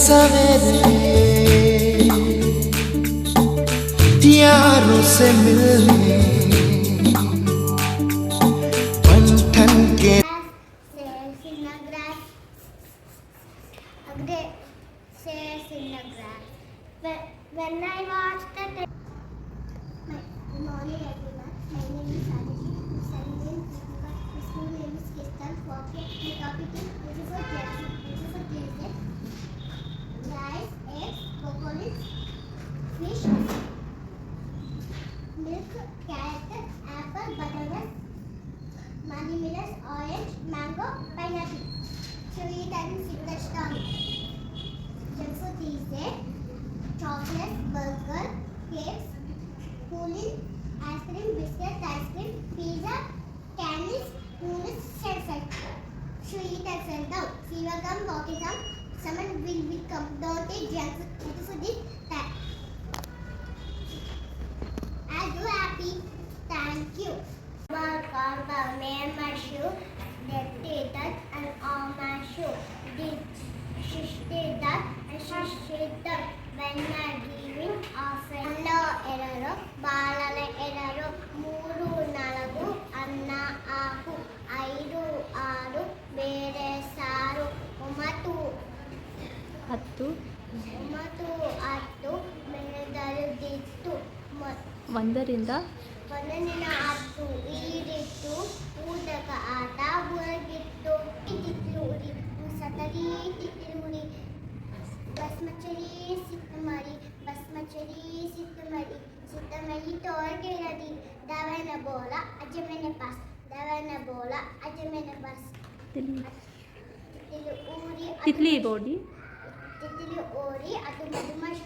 सवेरे यारों से मिलने पंठन के When I watched the good morning everyone, my name is Aditi. My school name is Crystal Walker. The topic is beautiful places. Rice, eggs, coconuts, fish, milk, carrot, apple, bananas, money melons, orange, mango, pineapple. Sweet and citrus stone. Junk food is there. Chocolate, burger, cakes, cooling, ice cream, biscuits, ice cream, pizza, candies, noodles, shells. Sweet and sell down. Fever come, walking come, someone will come. Don't take junk food. Food is that. Are you happy? Thank you. Carver, name my shoe, dictated and on my shoe. Did she did that and she did that. When I giving offer ಅನ್ನ ಎರರು ಬಾಳಲೆ ಎರರು ಮೂರು ನಾಲ್ಕು ಅನ್ನ ಆಕು ಐದು ಆರು ಬೇರೆ ಸಾರು ಒಂಬತ್ತು ಹತ್ತು ಬೆಳೆದಲ್ಲಿತ್ತು ಒಂದರಿಂದ ಹತ್ತು ಈರಿತ್ತು ಊಟಕ ಆಟ ಬುರಗಿತ್ತು ತಿರುಳಿ ಸತರಿ ತಿರುಳಿ बस मछली सितमरी तोड़ के रदी दवा ने बोला अज मैंने पास तितली बोली अतु बदमाश